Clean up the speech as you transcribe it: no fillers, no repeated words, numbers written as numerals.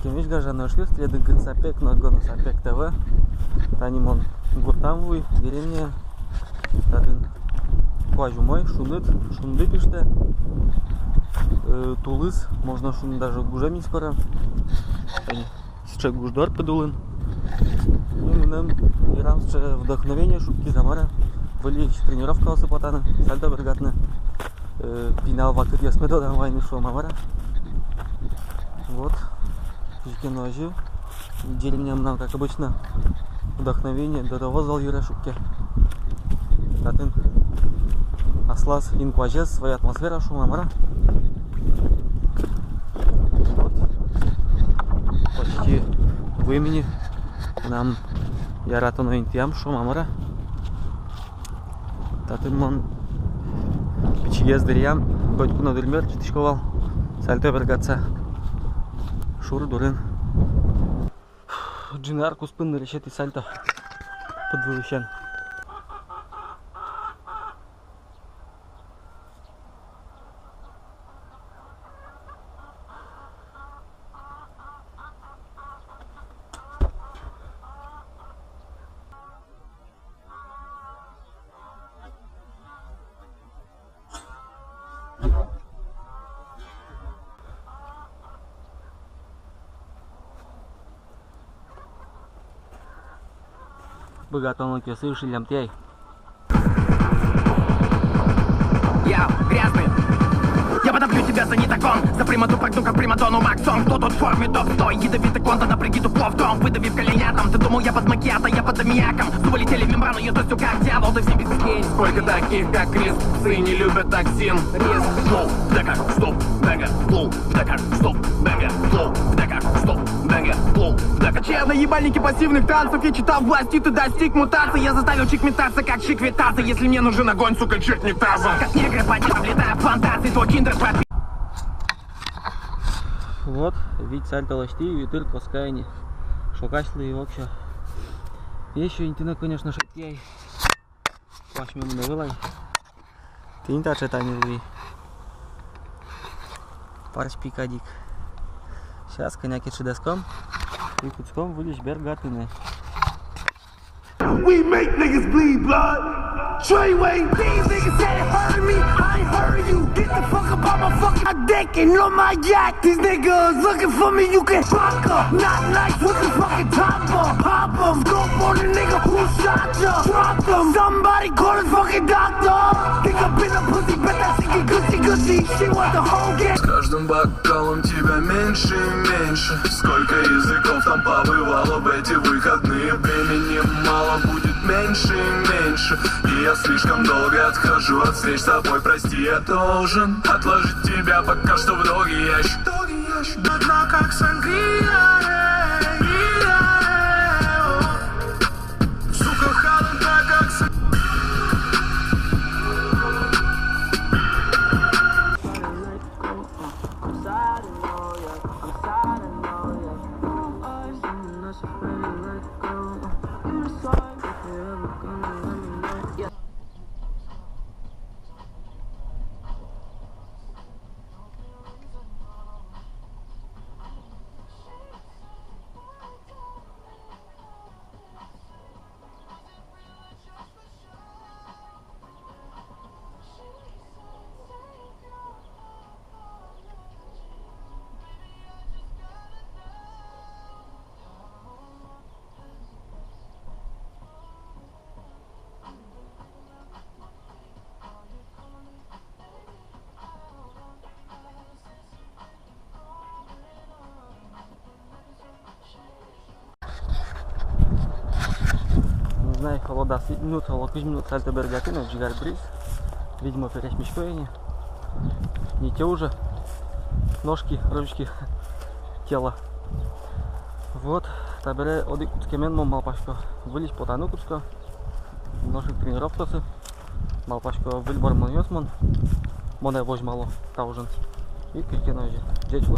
Кемеш гажаны шлюз следы гынсапек, но гонусапек ТВ. Танимон гуртамвуй, деревня. Татын Куажумой, шунды пиште. Тулыз, можно шун даже гужами скоро. Сейчас гуждор подулын. И нам ирамсче вдохновение шутки замара. Были тренировка осыпатаны, сальдо бригадны. Пинал вакыт ясмедо да вайны шо мамара. Вот. Жикеножи. Деревня нам, как обычно, вдохновение до того зал юра шутки. Татын Аслас инкважес, своя атмосфера шо мамара. Вот. Почти в имени нам яратоно интиам шо мамара. Татын мон пичигез дырьям, хоть куна дырмер читишковал, сальто бергатса шур дурын. Джинар куспын решет и сальто подвывещен. Богатон кесы шилям тей. Я грязный. Я подоплю тебя за нитокон. За примату прогну, как приматону Максон. Кто тут в форме топ-100? Ядовитый конта, напряги туплов дом. Выдавив коленятом. Ты думал, я под макиато, я под аммиаком. Зубы летели в мембрану, я тостю как дьявол. Ты всем без. Сколько таких, как Крис, псы не любят токсин. Риск, флоу, да как, стоп, бэга, флоу, да как, стоп, бэга, флоу, да как, стоп, бэга, флоу, да как. Че на ебальнике пассивных танцев, я читал власти, ты достиг мутации. Я заставил чик метаться, как чик витаться. Если мне нужен огонь, сука, чиркни тазом. Как негры по делам летают фантазии, твой киндер пропил. Вот, ведь сальто лачти, витыр коскайни. Шокачлы и вообще. Еще интина, конечно, шатей. Пашмем не вылай. Ты не так читание луи. Парш пикадик. Сейчас коняки чудеском. И куцком вылезь бергатыны. We make niggas bleed blood. Treyway, these niggas said it hurt me. I ain't heard you. Get the fuck up on my fucking dick and on my yacht. These niggas looking for me. You can fuck up. Not nice with the fucking top up. Pop em. Scope on the nigga who shot ya. Drop them. Somebody call his fucking doctor. Think I've been a pussy, bet that shit get gussy. She want the whole game. С каждым бокалом тебя меньше и меньше. Сколько языков там побывало в эти выходные. Времени мало, будет меньше и меньше. И я слишком долго отхожу от встреч с тобой. Прости, я должен отложить тебя пока что в долгий ящик. До дна, как сангрия. Сука, холодна, как сангрия. Не знаю, холода 5 минут, холод 5 минут сальто бергатыны, джигар бриз. Видимо, пересмешкоение. Не те уже. Ножки, ручки, тело. Вот, табере оди куцкемен мон малпашко. Вылез потану куцко. Ножик тренировкасы. Малпашко выльбор мон йосмон. Моне вож мало таужен. И киркеножи. Джечу.